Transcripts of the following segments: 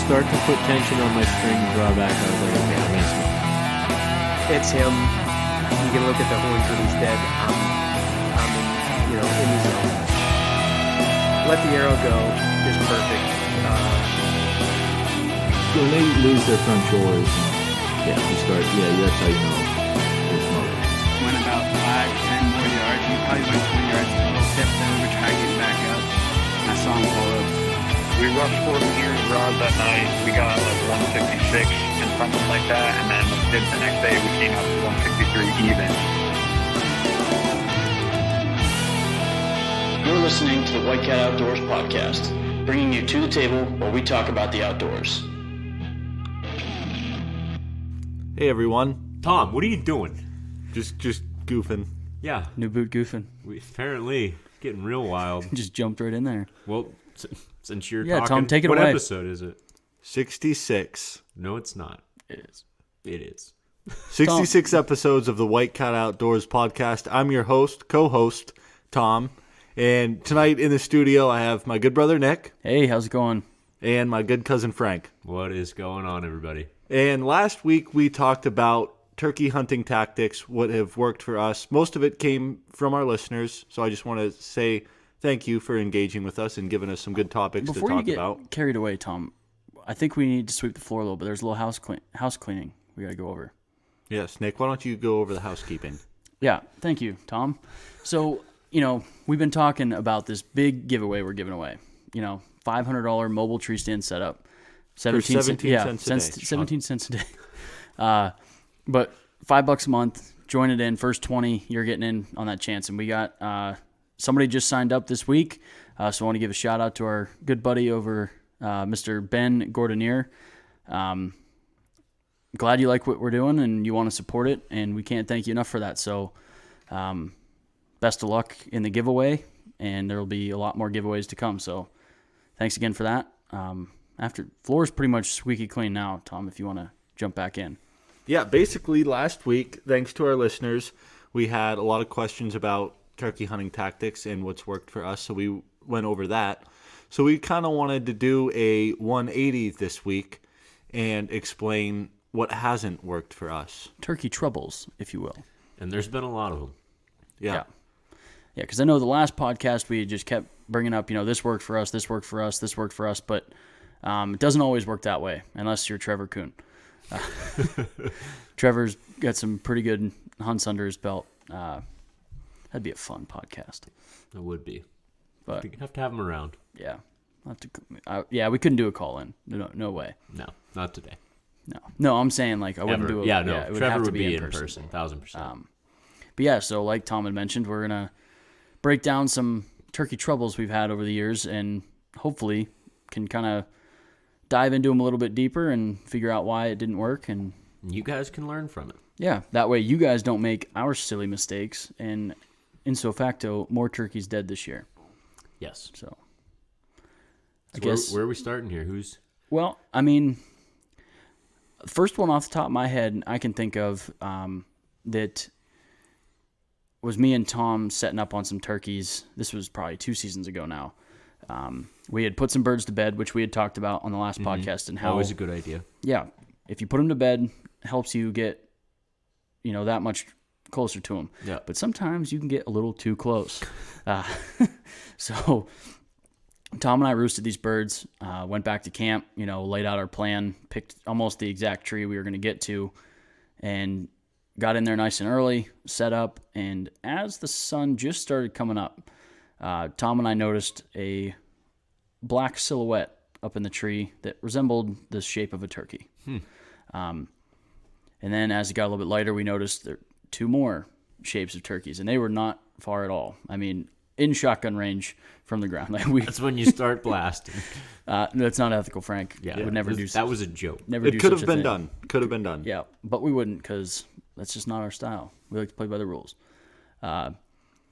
start to put tension on my string drawback, I was like, okay, I'm gonna smoke. It's him. You can look at the horns when he's dead. I'm in the zone. Let the arrow go is perfect. When they lose their front shoulders, that's how you know they're smoking. Went about 5-10 more yards. He probably went 20 yards, a little tipped over, tried getting back up. I saw him pull up. We rushed 4 meters rods that night. We got like 166 and something like that. And then the next day we came out to 163 even. You're listening to the White Cat Outdoors podcast, bringing you to the table where we talk about the outdoors. Hey everyone, Tom, what are you doing? just goofing. Yeah, New boot goofing. we apparently getting real wild. Just jumped right in there. Well, since you're Yeah, talking, Tom, take it what away. episode is it? 66. No, it's not. It is. It is. 66 episodes of the White Cat Outdoors podcast. I'm your co-host, Tom. And tonight in the studio, I have my good brother, Nick, Hey, how's it going? and my good cousin, Frank. What is going on, everybody? And last week, we talked about turkey hunting tactics, what have worked for us. Most of it came from our listeners, so I just want to say thank you for engaging with us and giving us some good topics Before to you talk get about. carried away, Tom, I think we need to sweep the floor a little bit. There's a little house cleaning we got to go over. Yes, Nick, why don't you go over the housekeeping? Yeah, thank you, Tom. So, we've been talking about this big giveaway we're giving away. $500 mobile tree stand setup. 17 cents a day. 17 cents a day. But $5 a month, join it in. First 20, you're getting in on that chance. And we got somebody just signed up this week. So I want to give a shout out to our good buddy over Mr. Ben Gordonier. Glad you like what we're doing and you want to support it, and we can't thank you enough for that. So best of luck in the giveaway, and there will be a lot more giveaways to come. So thanks again for that. Floor's pretty much squeaky clean now, Tom, if you want to jump back in. Yeah, basically last week, thanks to our listeners, we had a lot of questions about turkey hunting tactics and what's worked for us, so we went over that. So we kind of wanted to do a 180 this week and explain what hasn't worked for us. Turkey troubles, if you will. And there's been a lot of them. Yeah. Yeah, because I know the last podcast we just kept bringing up, this worked for us, this worked for us, this worked for us, but it doesn't always work that way unless you're Trevor Kuhn. Trevor's got some pretty good hunts under his belt. That'd be a fun podcast. It would be. But You have to have them around. yeah, we couldn't do a call in. No way. No, not today. No, I'm saying like I wouldn't Ever. do it. Yeah, no. it would Trevor have to would be in person. person, 1,000%. But yeah, so like Tom had mentioned, we're gonna break down some turkey troubles we've had over the years, and hopefully can kind of dive into them a little bit deeper and figure out why it didn't work. And You guys can learn from it. yeah, that way you guys don't make our silly mistakes. And in facto, more turkeys dead this year. Yes. So I So guess where are we starting here? Well, I mean, first one off the top of my head I can think of that was me and Tom setting up on some turkeys. This was probably 2 seasons ago now. We had put some birds to bed, which we had talked about on the last podcast, and how Always a good idea. yeah, if you put them to bed, it helps you get that much closer to them. Yeah. But sometimes you can get a little too close. So Tom and I roosted these birds, went back to camp, laid out our plan, picked almost the exact tree we were going to get to, and got in there nice and early, set up, and as the sun just started coming up, Tom and I noticed a black silhouette up in the tree that resembled the shape of a turkey. And then as it got a little bit lighter, we noticed there 2 more shapes of turkeys, and they were not far at all. I mean, in shotgun range from the ground. That's when you start blasting. That's not ethical, Frank. Yeah, We would never do that was a joke. Never do It could such have a been thing. done. Could have been done. Yeah, but we wouldn't because that's just not our style. We like to play by the rules.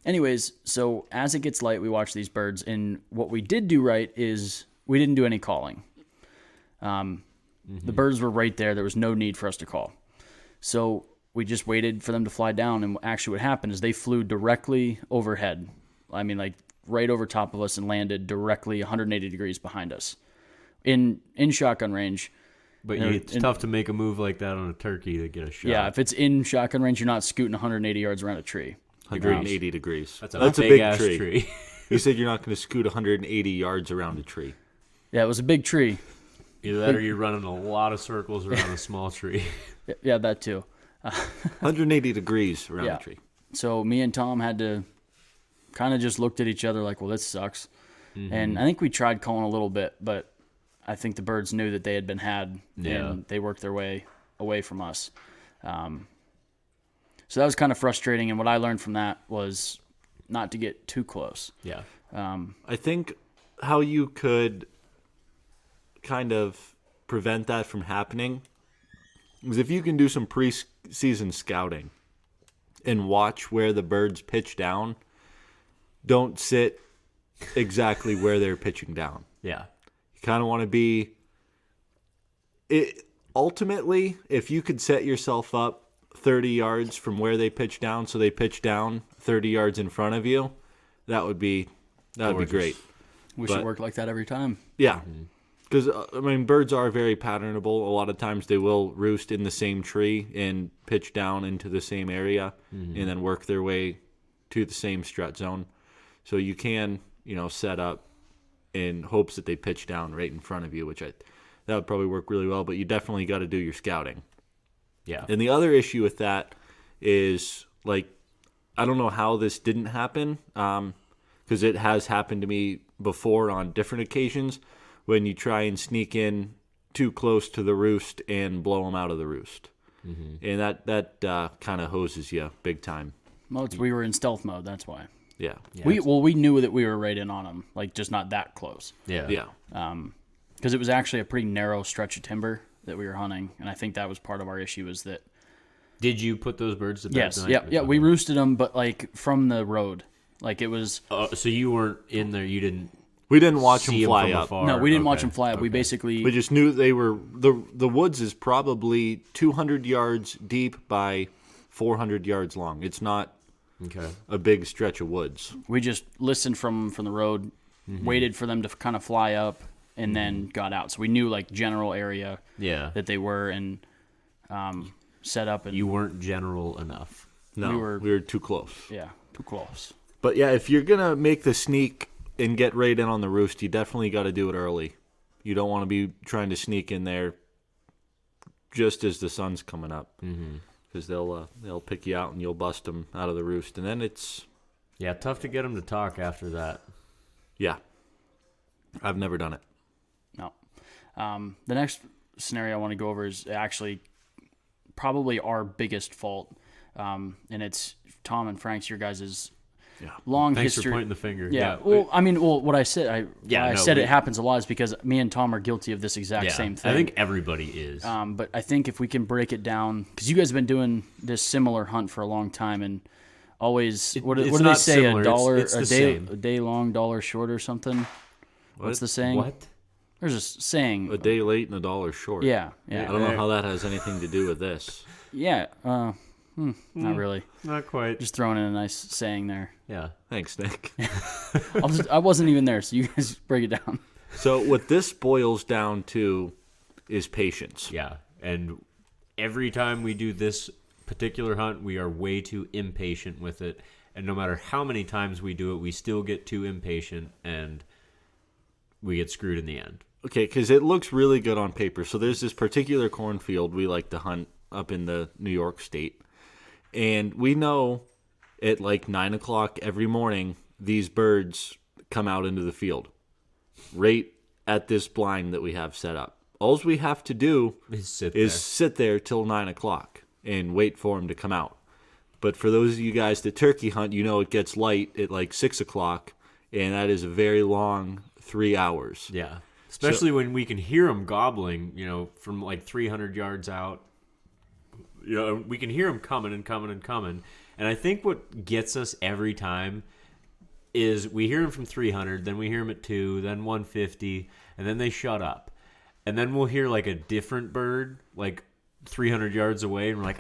Anyways, so as it gets light, we watch these birds, and what we did do right is we didn't do any calling. The birds were right there. There was no need for us to call. So we just waited for them to fly down, and actually what happened is they flew directly overhead. I mean, like right over top of us and landed directly 180 degrees behind us. in shotgun range. But You know, it's tough to make a move like that on a turkey to get a shot. Yeah, if it's in shotgun range, you're not scooting 180 yards around a tree. 180 degrees. That's a big big-ass tree. tree. You said you're not going to scoot 180 yards around a tree. Yeah, it was a big tree. Either that or you're running a lot of circles around a small tree. Yeah, that too. 180 degrees around Yeah. a tree. So me and Tom had to kind of just looked at each other like, well, this sucks. And I think we tried calling a little bit, but I think the birds knew that they had been had, and they worked their way away from us. So that was kind of frustrating, and what I learned from that was not to get too close. Yeah. I think how you could kind of prevent that from happening is if you can do some pre-season scouting and watch where the birds pitch down. Don't sit exactly where they're pitching down. Yeah. You kind of want to be ultimately, if you could set yourself up 30 yards from where they pitch down, so they pitch down 30 yards in front of you, that would be great. We But- should work like that every time. Yeah. Because, birds are very patternable. A lot of times they will roost in the same tree and pitch down into the same area and then work their way to the same strut zone. So you can, set up in hopes that they pitch down right in front of you, that would probably work really well. But you definitely got to do your scouting. Yeah. And the other issue with that is, I don't know how this didn't happen, because it has happened to me before on different occasions when you try and sneak in too close to the roost and blow them out of the roost. And that kind of hoses you big time. Well, we were in stealth mode, that's why. Yeah. We knew that we were right in on them, just not that close. Yeah. Yeah. Because it was actually a pretty narrow stretch of timber that we were hunting, and I think that was part of our issue is that. Did you put those birds to bed Yes, tonight? yeah, we roosted them, but from the road, it was. So you weren't in there. You didn't. We didn't watch them see fly from up. afar. No, we didn't watch Okay. them fly up. We Okay. basically. We just knew they were the woods is probably 200 yards deep by 400 yards long. It's not Okay. a big stretch of woods. We just listened from the road, waited for them to kind of fly up, and then got out. So we knew general area Yeah. that they were and set up. And You weren't general enough. No, we were too close. yeah, too close. But yeah, if you're gonna make the sneak and get right in on the roost, you definitely got to do it early. You don't want to be trying to sneak in there just as the sun's coming up, because they'll pick you out and you'll bust them out of the roost, and then it's Yeah, tough to get them to talk after that. yeah. I've never done it. No. The next scenario I want to go over is actually probably our biggest fault, and it's Tom and Frank's, your guys' long Thanks history. for pointing the finger. Yeah. What I said, it happens a lot is because me and Tom are guilty of this exact same thing. I think everybody is. But I think if we can break it down, because you guys have been doing this similar hunt for a long time, and always what do it's they not say? similar, A dollar it's a the day, same. a day long, dollar short, or something. What's the saying? What? There's a saying. A day late and $1 short. Yeah. I don't know how that has anything to do with this. Yeah. Not really. Not quite. Just throwing in a nice saying there. Yeah. Thanks, Nick. I wasn't even there, so you guys break it down. So what this boils down to is patience. Yeah. And every time we do this particular hunt, we are way too impatient with it. And no matter how many times we do it, we still get too impatient and we get screwed in the end. Okay, because it looks really good on paper. So there's this particular cornfield we like to hunt up in the New York State. And we know at 9 o'clock every morning, these birds come out into the field right at this blind that we have set up. All we have to do is sit there till 9 o'clock and wait for them to come out. But for those of you guys that turkey hunt, it gets light at 6 o'clock, and that is a very long 3 hours. Yeah. Especially when we can hear them gobbling, from 300 yards out. We can hear them coming and coming and coming. And I think what gets us every time is we hear them from 300, then we hear them at 2, then 150, and then they shut up. And then we'll hear a different bird 300 yards away, and we're like,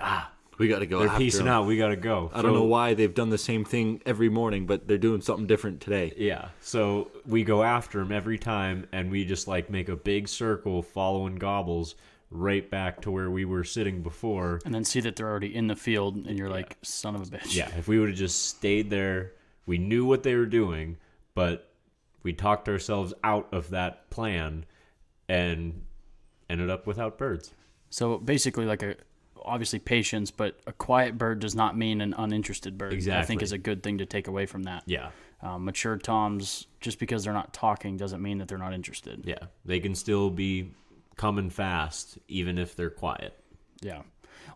We got to go They're after peacing 'em. out. We got to go. I don't know why they've done the same thing every morning, but they're doing something different today. Yeah. So we go after them every time, and we just like make a big circle following gobbles right back to where we were sitting before. And then see that they're already in the field, and you're like, son of a bitch. Yeah. If we would have just stayed there, we knew what they were doing, but we talked ourselves out of that plan and ended up without birds. So basically, obviously patience, but a quiet bird does not mean an uninterested bird. I Exactly. think is a good thing to take away from that. Yeah. Mature toms, just because they're not talking doesn't mean that they're not interested. Yeah. They can still be coming fast, even if they're quiet. Yeah.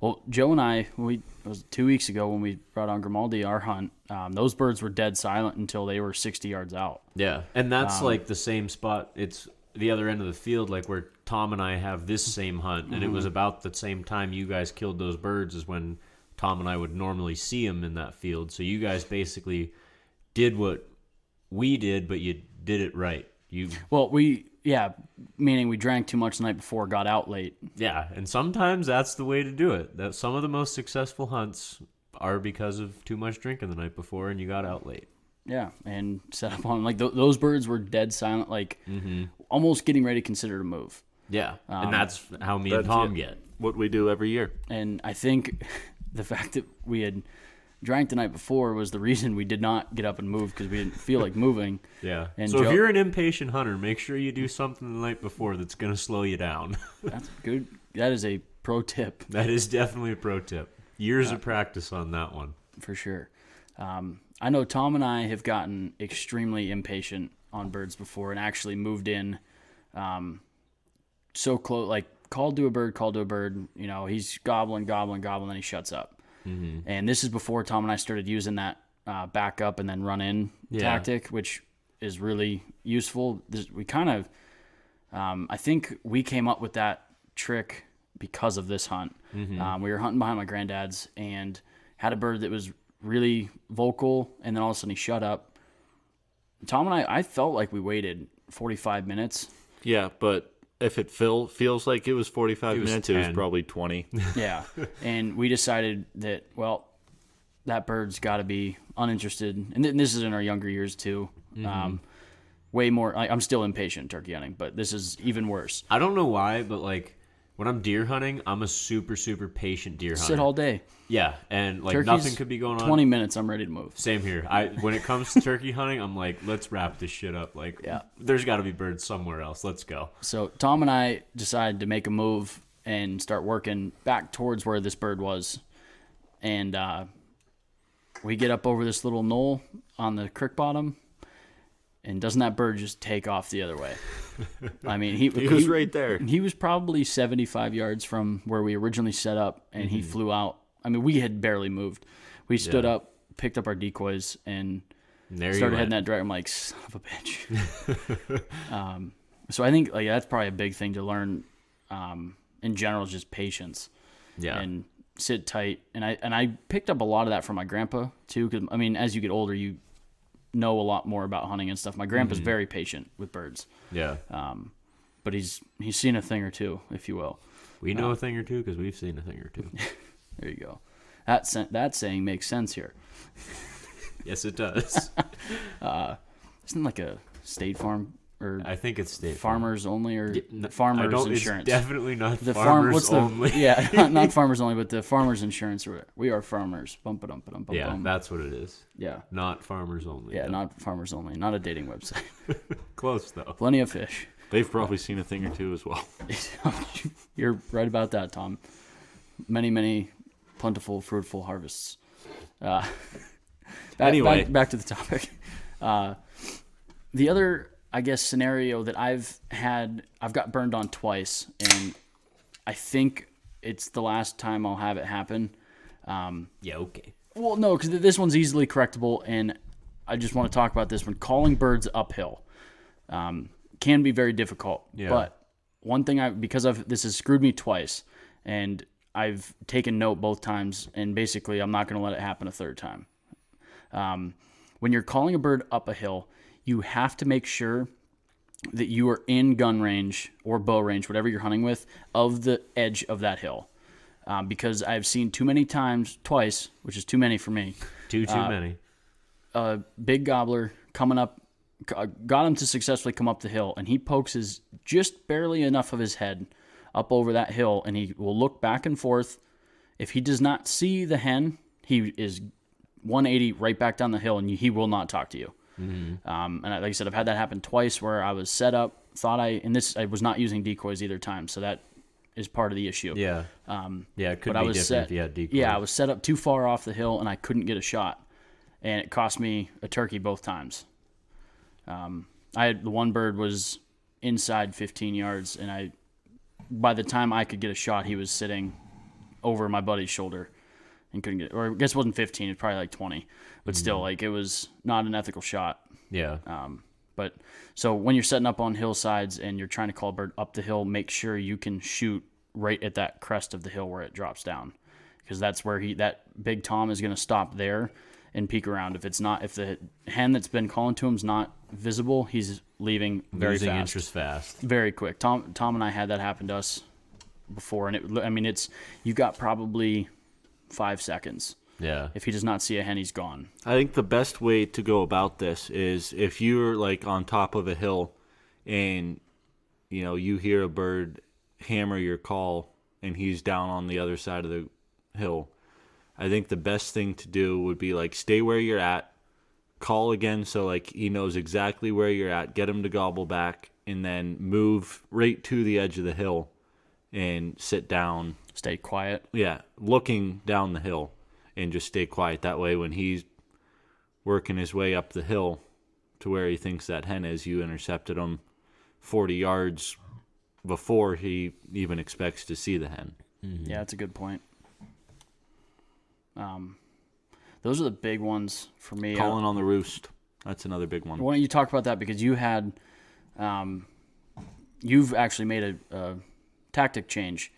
Well, Joe and I, it was 2 weeks ago when we brought on Grimaldi, our hunt, those birds were dead silent until they were 60 yards out. Yeah. And that's like the same spot. It's the other end of the field, like where Tom and I have this same hunt. And it was about the same time you guys killed those birds is when Tom and I would normally see them in that field. So you guys basically did what we did, but you did it right. Well, meaning we drank too much the night before, got out late. Yeah, and sometimes that's the way to do it. That some of the most successful hunts are because of too much drinking the night before and you got out late. Yeah, and set up on those birds were dead silent, almost getting ready to consider to move. Yeah, and that's how me and Tom get. What we do every year. And I think the fact that we had drank the night before was the reason we did not get up and move, because we didn't feel like moving. Yeah. And so Joe, if you're an impatient hunter, make sure you do something the night before that's going to slow you down. that's good. That is a pro tip That is definitely a pro tip. Years of practice on that one. for sure. I know Tom and I have gotten extremely impatient on birds before and actually moved in so close, like called to a bird. You know, he's gobbling, and he shuts up. Mm-hmm. And this is before Tom and I started using that back up and then run in tactic, which is really useful. We kind of, I think we came up with that trick because of this hunt. Mm-hmm. We were hunting behind my granddad's and had a bird that was really vocal, and then all of a sudden he shut up. Tom and I felt like we waited 45 minutes. Yeah, but if it feels like it was 45 minutes, 10. it was probably 20. Yeah, and we decided that, well, that bird's got to be uninterested. And this is in our younger years too. Mm-hmm. Way more. I'm still impatient turkey hunting, but this is even worse. I don't know why, but like when I'm deer hunting, I'm a super, super patient deer hunter. Sit all day. Yeah, and like Turkeys, nothing could be going on. 20 minutes, I'm ready to move. Same here. When it comes to turkey hunting, I'm like, let's wrap this shit up. Like, there's got to be birds somewhere else. Let's go. So Tom and I decided to make a move and start working back towards where this bird was. And we get up over this little knoll on the creek bottom, and doesn't that bird just take off the other way? I mean, he was right there. He was probably 75 yards from where we originally set up, and he flew out. I mean, we had barely moved. We stood up, picked up our decoys, and started heading that direction. I'm like, son of a bitch. So I think that's probably a big thing to learn in general, is just patience. Yeah. And sit tight. And I picked up a lot of that from my grandpa too, because I mean, as you get older, you know a lot more about hunting and stuff. My grandpa's very patient with birds. Yeah. But he's seen a thing or two, if you will. We know a thing or two because we've seen a thing or two. There you go. That saying makes sense here. Yes, it does. Isn't it like a State Farm or I think it's State Farm. Farmers Only or Farmers Insurance? It's definitely not The Farmers Only. Yeah, not Farmers Only, but the Farmers Insurance. We are farmers. Bum ba dum ba dum bum. Yeah, that's what it is. Yeah. Not Farmers Only. Yeah, though. not Farmers Only. Not a dating website. Close though. Plenty of fish. They've probably seen a thing or two as well. You're right about that, Tom. Many, many plentiful, fruitful harvests. Anyway. Back to the topic. The other, I guess, scenario that I've got burned on twice, and I think it's the last time I'll have it happen. Yeah, okay. Well, no, because this one's easily correctable, and I just want to talk about this one. Calling birds uphill can be very difficult. Yeah. But one thing this has screwed me twice, and I've taken note both times, and basically I'm not going to let it happen a third time. When you're calling a bird up a hill, you have to make sure that you are in gun range or bow range, whatever you're hunting with, of the edge of that hill. because I've seen twice, which is too many for me. Too many. A big gobbler coming up, got him to successfully come up the hill, and he pokes just barely enough of his head up over that hill, and he will look back and forth. If he does not see the hen, he is 180 right back down the hill, and he will not talk to you. Mm-hmm. Like I said, I've had that happen twice where I was set up, I was not using decoys either time, so that is part of the issue. Yeah. It could be different if you had decoys. Yeah, I was set up too far off the hill, and I couldn't get a shot, and it cost me a turkey both times. The one bird was inside 15 yards, and by the time I could get a shot, he was sitting over my buddy's shoulder and couldn't get it. Or I guess it wasn't 15, it's probably like 20. But still, like, it was not an ethical shot. Yeah. But so when you're setting up on hillsides and you're trying to call a bird up the hill, make sure you can shoot right at that crest of the hill where it drops down, because that's where that big Tom is going to stop there and peek around. If the hen that's been calling to him is not visible, he's leaving Losing fast. interest fast. Very quick. Tom and I had that happen to us before, and you got probably 5 seconds. Yeah. If he does not see a hen, he's gone. I think the best way to go about this is if you're like on top of a hill and you hear a bird hammer your call and he's down on the other side of the hill, I think the best thing to do would be like stay where you're at, call again so like he knows exactly where you're at, get him to gobble back, and then move right to the edge of the hill and sit down. Stay quiet. Yeah, looking down the hill. And just stay quiet. That way, when he's working his way up the hill to where he thinks that hen is, you intercepted him 40 yards before he even expects to see the hen. Mm-hmm. Yeah, that's a good point. Those are the big ones for me. Calling on the roost. That's another big one. Why don't you talk about that? Because you've actually made a tactic change.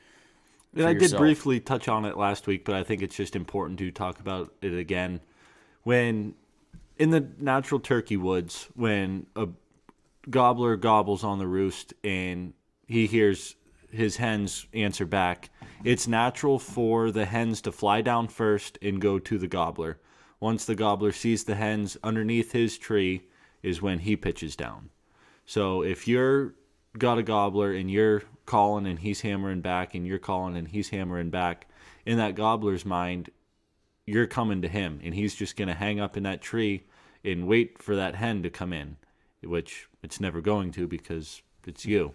And I did briefly touch on it last week, but I think it's just important to talk about it again. When in the natural turkey woods, when a gobbler gobbles on the roost and he hears his hens answer back, it's natural for the hens to fly down first and go to the gobbler. Once the gobbler sees the hens underneath his tree is when he pitches down. So if you're got a gobbler and you're calling and he's hammering back and you're calling and he's hammering back, in that gobbler's mind you're coming to him and he's just going to hang up in that tree and wait for that hen to come in, which it's never going to because it's you.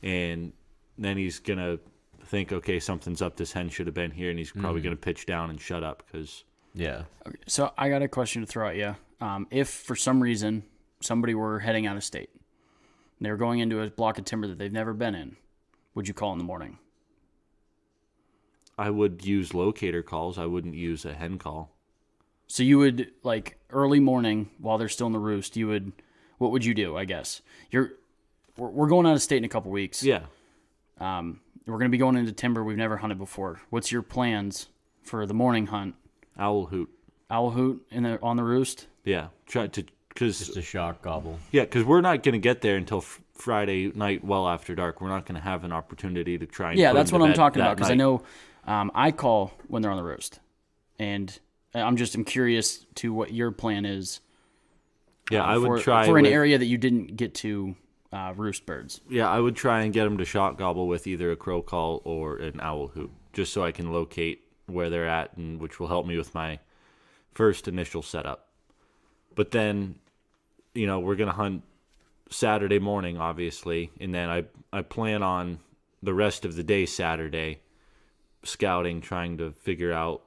And then he's going to think, okay, something's up, this hen should have been here, and he's probably going to pitch down and shut up because Yeah. Okay, so I got a question to throw at you. If for some reason somebody were heading out of state and they were going into a block of timber that they've never been in, would you call in the morning? I would use locator calls. I wouldn't use a hen call. So you would, like, early morning while they're still in the roost, what would you do, I guess? We're going out of state in a couple weeks. Yeah. We're going to be going into timber we've never hunted before. What's your plans for the morning hunt? Owl hoot. Owl hoot on the roost? Yeah. Just a shock gobble. Yeah, because we're not going to get there until Friday night well after dark. We're not going to have an opportunity to try and Yeah, put that's them what to I'm bed talking that about, because I night. know I call when they're on the roost. And I'm curious to what your plan is. Yeah, I would try for an with- area that you didn't get to roost birds. Yeah, I would try and get them to shot gobble with either a crow call or an owl hoot, just so I can locate where they're at, and which will help me with my first initial setup. But then, we're going to hunt Saturday morning, obviously, and then I plan on the rest of the day Saturday scouting, trying to figure out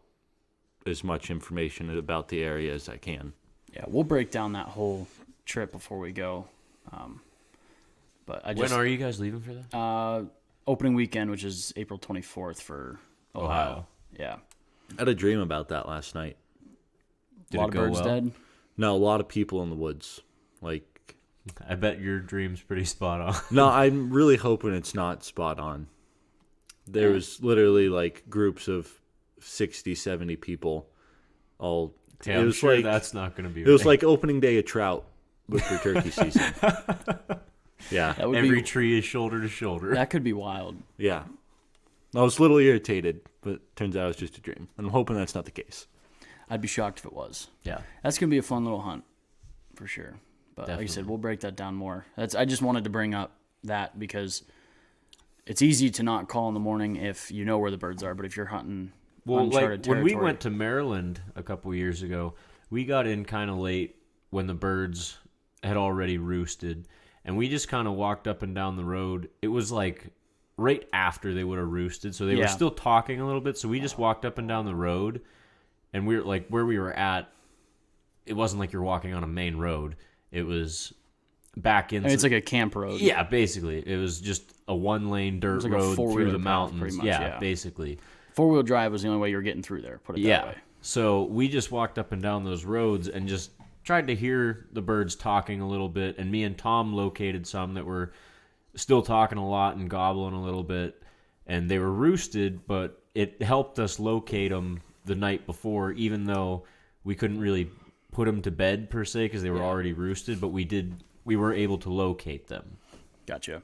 as much information about the area as I can. Yeah, we'll break down that whole trip before we go. But when are you guys leaving for that? Opening weekend, which is April 24th for Ohio. Yeah. I had a dream about that last night. A lot of birds dead. No, a lot of people in the woods. I bet your dream's pretty spot on. No, I'm really hoping it's not spot on. There was literally groups of 60, 70 people all. Yeah, I'm sure that's not going to be It was like opening day of trout with your turkey season. Yeah. Every tree is shoulder to shoulder. That could be wild. Yeah. I was a little irritated, but turns out it's just a dream. I'm hoping that's not the case. I'd be shocked if it was. Yeah. That's going to be a fun little hunt for sure. But like I said, we'll break that down more. I just wanted to bring up that because it's easy to not call in the morning if you know where the birds are, but if you're hunting uncharted territory. When we went to Maryland a couple years ago, we got in kind of late when the birds had already roosted, and we just kind of walked up and down the road. It was like right after they would have roosted, so they were still talking a little bit, so we just walked up and down the road, and we were like where we were at, it wasn't like you're walking on a main road. It was back in. It's like a camp road. Yeah, basically. It was just a one-lane dirt like a road four-wheeler through the path, mountains. pretty much, yeah, yeah. basically. 4-wheel drive was the only way you were getting through there, put it that way. So we just walked up and down those roads and just tried to hear the birds talking a little bit. And me and Tom located some that were still talking a lot and gobbling a little bit. And they were roosted, but it helped us locate them the night before, even though we couldn't really put them to bed per se because they were already roosted. But we were able to locate them. Gotcha.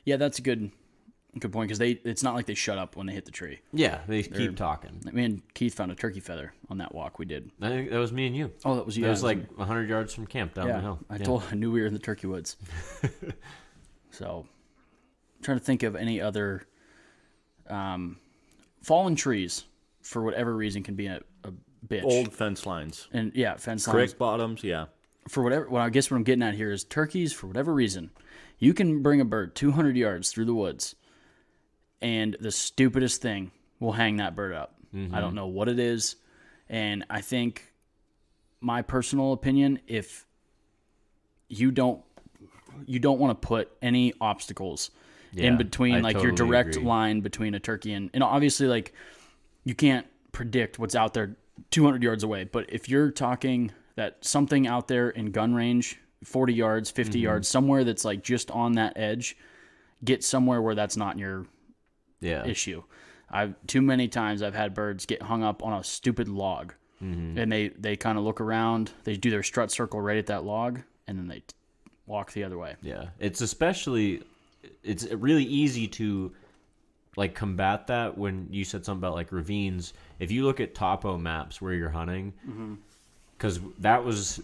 Yeah, that's a good point because it's not like they shut up when they hit the tree. Yeah, they keep talking. Me and Keith found a turkey feather on that walk we did. I think that was me and you. Oh, that was you. That Yeah, was like 100 yards from camp down the hill. I knew we were in the turkey woods. So, I'm trying to think of any other fallen trees for whatever reason can be a bitch. Old fence lines. And fence lines. Creek bottoms, yeah. For whatever, well, I guess what I'm getting at here is turkeys, for whatever reason, you can bring a bird 200 yards through the woods, and the stupidest thing will hang that bird up. I don't know what it is, and I think, my personal opinion, if you don't want to put any obstacles in between, like your totally direct agree. line between a turkey and obviously, like, you can't predict what's out there 200 yards away, but if you're talking that something out there in gun range, 40 yards, 50 yards, somewhere that's like just on that edge, get somewhere where that's not your issue. Too many times I've had birds get hung up on a stupid log, and they kind of look around, they do their strut circle right at that log, and then they walk the other way. Yeah, it's really easy to like combat that when you said something about like ravines. If you look at topo maps where you're hunting, because that was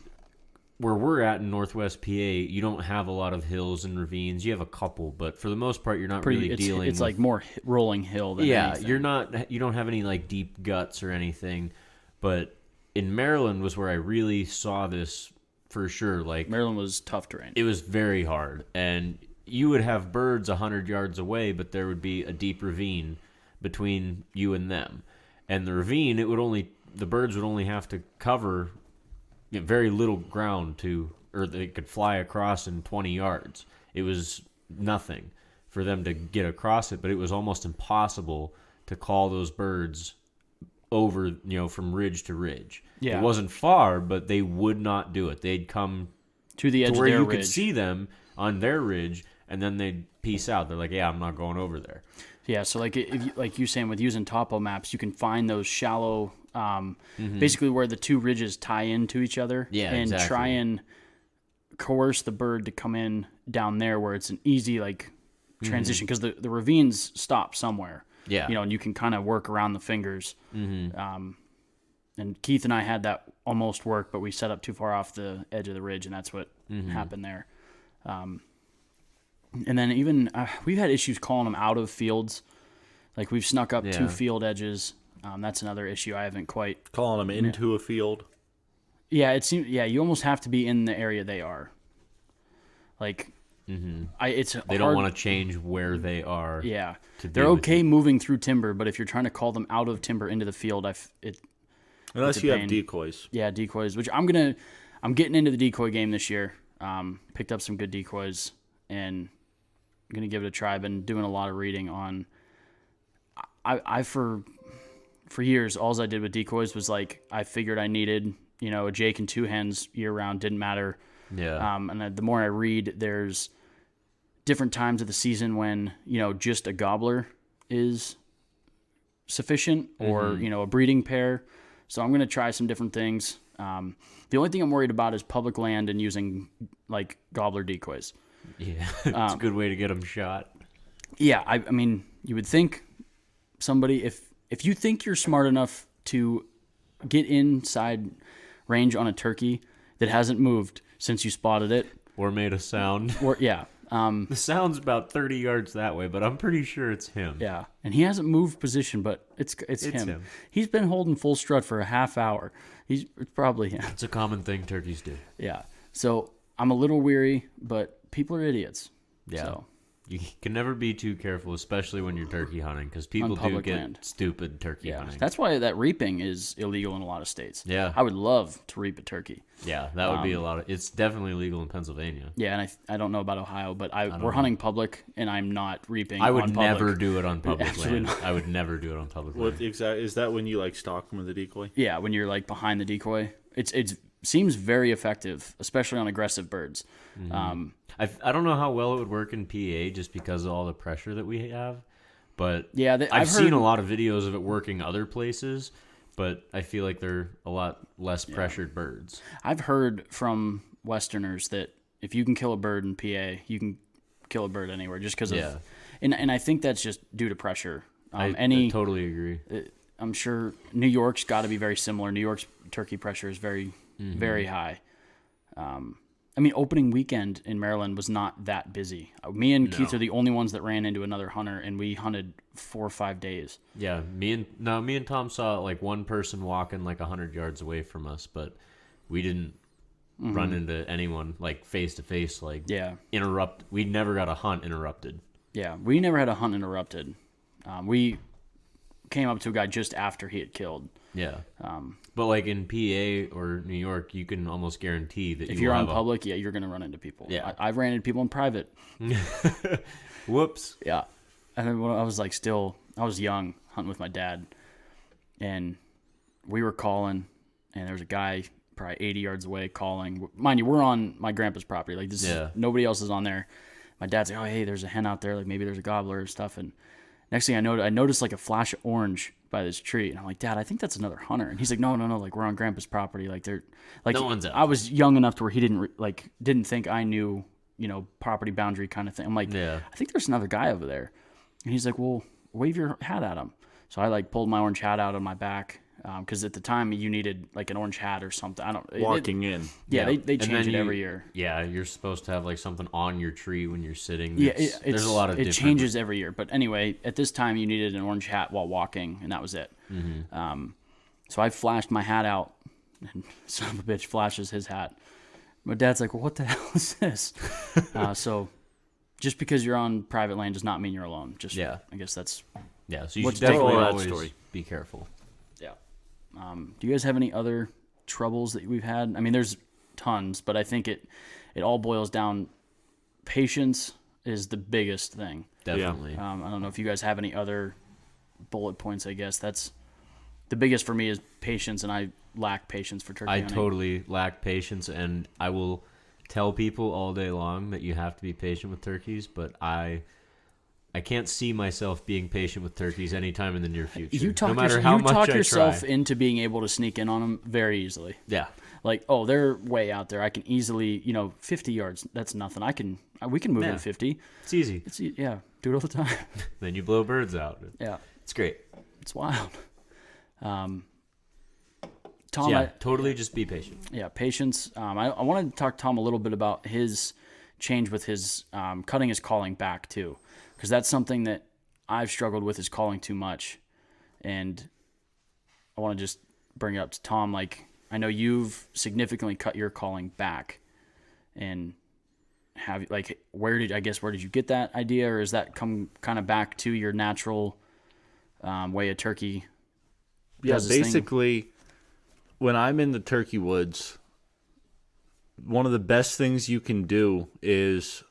where we're at in Northwest PA, you don't have a lot of hills and ravines. You have a couple, but for the most part, you're not really dealing. It's like more rolling hill than anything. You don't have any like deep guts or anything. But in Maryland was where I really saw this for sure. Like Maryland was tough terrain. It was very hard, and you would have birds 100 yards away, but there would be a deep ravine between you and them. And the ravine, the birds would only have to cover very little ground or they could fly across in 20 yards. It was nothing for them to get across it, but it was almost impossible to call those birds over, from ridge to ridge. Yeah. It wasn't far, but they would not do it. They'd come to the edge to where of their you ridge. could see them on their ridge, and then they'd peace out. They're like, I'm not going over there. Yeah, so like you saying with using topo maps, you can find those shallow, basically where the two ridges tie into each other, and try and coerce the bird to come in down there where it's an easy like transition because the ravines stop somewhere. Yeah, and you can kind of work around the fingers. And Keith and I had that almost work, but we set up too far off the edge of the ridge, and that's what happened there. And then even we've had issues calling them out of fields. Like we've snuck up 2 field edges. That's another issue I haven't quite calling them into a field. Yeah, it seems. Yeah, you almost have to be in the area they are. Like, they don't want to change where they are. Yeah, they're okay moving through timber, but if you're trying to call them out of timber into the field, unless you have decoys. Yeah, decoys. Which I'm getting into the decoy game this year. Picked up some good decoys and I'm gonna give it a try. Been doing a lot of reading on. I for years, all I did with decoys was like I figured I needed a Jake and 2 hens year round. Didn't matter. Yeah. And the more I read, there's different times of the season when just a gobbler is sufficient, or a breeding pair. So I'm gonna try some different things. The only thing I'm worried about is public land and using like gobbler decoys. Yeah, it's a good way to get them shot. Yeah, I mean, you would think somebody, if if you think you're smart enough to get inside range on a turkey that hasn't moved since you spotted it, Or made a sound. or yeah, The sound's about 30 yards that way, but I'm pretty sure it's him. yeah, and he hasn't moved position, but it's him. He's been holding full strut for a half hour. It's probably him. It's a common thing turkeys do. Yeah. So I'm a little weary, but people are idiots. Yeah. So, You can never be too careful, especially when you're turkey hunting, because people do public get land. stupid turkey yeah. hunting. That's why that reaping is illegal in a lot of states. Yeah. I would love to reap a turkey. Yeah, that would be a lot of. It's definitely legal in Pennsylvania. Yeah, and I don't know about Ohio, but we're hunting public, and I'm not reaping. I would on public. never do it on public Absolutely land. not. I would never do it on public What land. exactly is that when you like stalk them with a decoy? Yeah, when you're like behind the decoy, it seems very effective, especially on aggressive birds. I don't know how well it would work in PA just because of all the pressure that we have, but Yeah, I've seen heard- a lot of videos of it working other places, but I feel like they're a lot less pressured birds. I've heard from Westerners that if you can kill a bird in PA, you can kill a bird anywhere, just because Yeah. of. And I think that's just due to pressure. I totally agree. I'm sure New York's got to be very similar. New York's turkey pressure is very, very high. I mean, opening weekend in Maryland was not that busy. Me and Keith are the only ones that ran into another hunter, and we hunted 4 or 5 days. Yeah, me and Tom saw like one person walking like 100 yards away from us, but we didn't run into anyone like face to face. Like Yeah. we never got a hunt interrupted. Yeah, we never had a hunt interrupted. We came up to a guy just after he had killed. Yeah. But like in PA or New York, you can almost guarantee that If you you're will on have public, yeah, you're going to run into people. Yeah. I've ran into people in private. Whoops. Yeah. And then when I was like I was young hunting with my dad, and we were calling, and there was a guy probably 80 yards away calling. Mind you, we're on my grandpa's property. Like this, Yeah. nobody else is on there. My dad's like, oh, hey, there's a hen out there. Like maybe there's a gobbler or stuff. And next thing I noticed like a flash of orange by this tree, and I'm like, Dad, I think that's another hunter. And he's like, no, like we're on grandpa's property. Like they're like No one's out I was young enough to where he didn't think I knew, property boundary kind of thing. I'm like, Yeah. I think there's another guy over there. And he's like, well, wave your hat at him. So I like pulled my orange hat out on my back, because at the time you needed like an orange hat or something. I don't Walking in. Yeah, they And change then it every year. Yeah, you're supposed to have like something on your tree when you're sitting. Yeah, There's a lot of it different. changes every year. But anyway, at this time you needed an orange hat while walking, and that was it. So I flashed my hat out, and son of a bitch flashes his hat. My dad's like, well, what the hell is this? So just because you're on private land does not mean you're alone. Just Yeah. I guess that's Yeah, so you What's should definitely that always story? be careful. yeah. Do you guys have any other troubles that we've had? I mean, there's tons, but I think it all boils down. Patience is the biggest thing. Definitely. I don't know if you guys have any other bullet points. I guess that's the biggest for me is patience, and I lack patience for turkey I hunting. totally lack patience, and I will tell people all day long that you have to be patient with turkeys, but I can't see myself being patient with turkeys anytime in the near future. You talk, no matter how much I yourself try. into being able to sneak in on them very easily. Yeah. Like, oh, they're way out there. I can easily, 50 yards. That's nothing. We can move Yeah. in 50. It's easy. Yeah, do it all the time. Then you blow birds out. Yeah, It's great. it's wild. Tom, Yeah, totally just be patient. patience. I wanted to talk to Tom a little bit about his change with his cutting his calling back too, because that's something that I've struggled with, is calling too much, and I want to just bring it up to Tom. Like, I know you've significantly cut your calling back, and where did you get that idea, or is that come kind of back to your natural way a turkey Yeah, does its thing? basically, when I'm in the turkey woods, one of the best things you can do is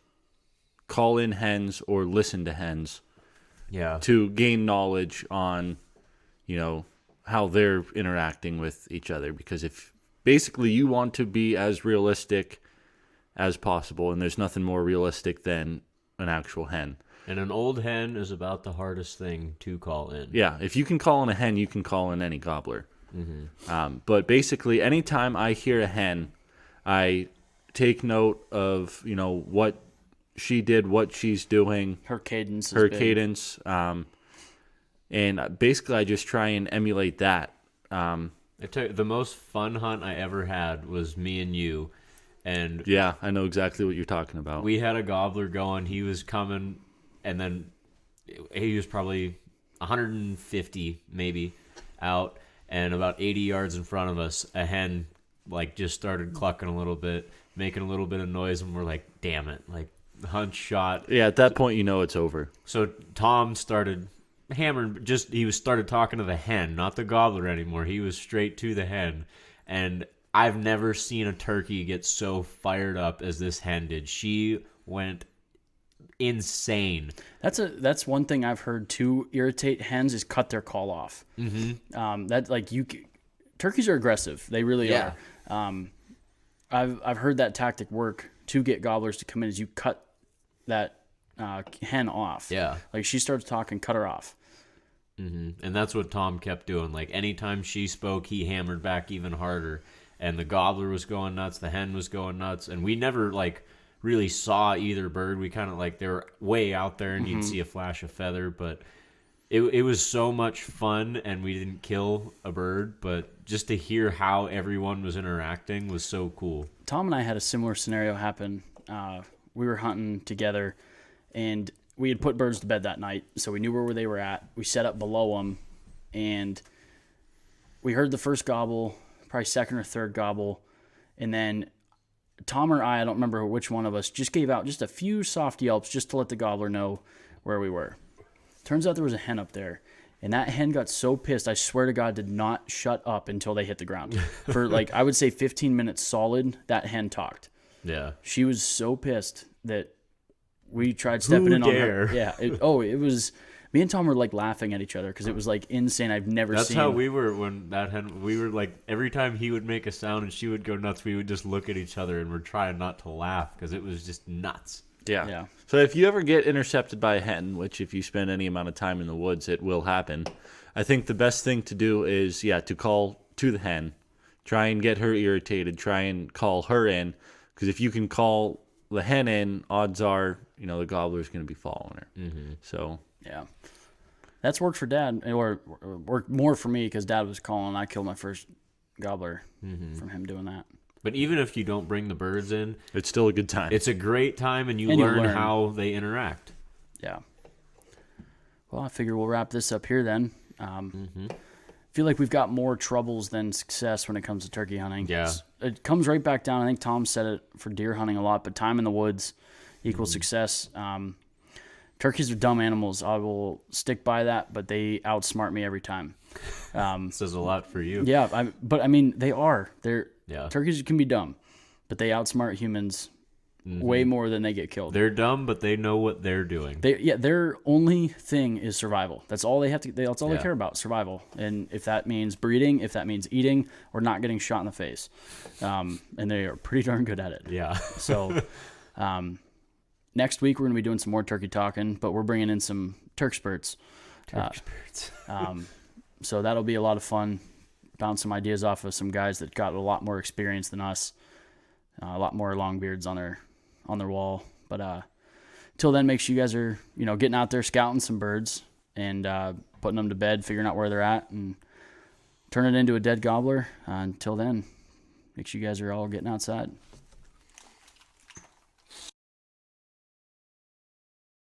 call in hens or listen to hens Yeah. to gain knowledge on, how they're interacting with each other. Because if basically you want to be as realistic as possible, and there's nothing more realistic than an actual hen. And an old hen is about the hardest thing to call in. Yeah, if you can call in a hen, you can call in any gobbler. But basically, anytime I hear a hen, I take note of what she did, what she's doing, Her cadence. her is big. cadence. And basically, I just try and emulate that. The most fun hunt I ever had was me and you. And Yeah, I know exactly what you're talking about. we had a gobbler going. He was coming, and then he was probably 150 maybe out, and about 80 yards in front of us, a hen like just started clucking a little bit, making a little bit of noise, and we're like, damn it, like the hunt shot. Yeah, at that point, you know it's over. So Tom started hammering, he started talking to the hen, not the gobbler anymore. He was straight to the hen, and I've never seen a turkey get so fired up as this hen did. She went insane. That's one thing I've heard to irritate hens is cut their call off. Turkeys are aggressive. They really Yeah. are. I've heard that tactic work to get gobblers to come in is you cut that hen off. Yeah. Like she starts talking, cut her off. And that's what Tom kept doing. Like anytime she spoke, he hammered back even harder. And the gobbler was going nuts, the hen was going nuts, and we never like really saw either bird. We kind of like they were way out there, and you'd see a flash of feather, but it was so much fun, and we didn't kill a bird, but just to hear how everyone was interacting was so cool. Tom and I had a similar scenario happen. We were hunting together, and we had put birds to bed that night, so we knew where they were at. We set up below them, and we heard the first gobble, probably second or third gobble, and then Tom or I don't remember which one of us, just gave out just a few soft yelps just to let the gobbler know where we were. Turns out there was a hen up there, and that hen got so pissed, I swear to God, did not shut up until they hit the ground. For like, I would say 15 minutes solid, that hen talked. Yeah. She was so pissed that we tried stepping in on her. Yeah. It was... Me and Tom were like laughing at each other because it was like insane. I've never That's seen. how we were when that hen. We were like every time he would make a sound and she would go nuts, we would just look at each other and we're trying not to laugh because it was just nuts. Yeah. So if you ever get intercepted by a hen, which if you spend any amount of time in the woods, it will happen. I think the best thing to do is, to call to the hen, try and get her irritated, try and call her in, because if you can call the hen in, odds are, the gobbler's going to be following her. Mm-hmm. So. Yeah. That's worked for Dad, or worked more for me because Dad was calling. I killed my first gobbler from him doing that. But even if you don't bring the birds in, it's still a good time. It's a great time, and you learn how they interact. Yeah. Well, I figure we'll wrap this up here then. I feel like we've got more troubles than success when it comes to turkey hunting. Yeah. It comes right back down. I think Tom said it for deer hunting a lot, but time in the woods equals success. Turkeys are dumb animals. I will stick by that, but they outsmart me every time. Says a lot for you. Yeah, but I mean, they are. Yeah. Turkeys can be dumb, but they outsmart humans way more than they get killed. They're dumb, but they know what they're doing. Their only thing is survival. That's all they have to. That's all they care about, survival. And if that means breeding, if that means eating, or not getting shot in the face, and they are pretty darn good at it. Yeah. So. Next week, we're going to be doing some more turkey talking, but we're bringing in some turk spurts. So that'll be a lot of fun. Bounce some ideas off of some guys that got a lot more experience than us. A lot more long beards on their wall. But till then, make sure you guys are getting out there scouting some birds and putting them to bed, figuring out where they're at, and turn it into a dead gobbler. Until then, make sure you guys are all getting outside.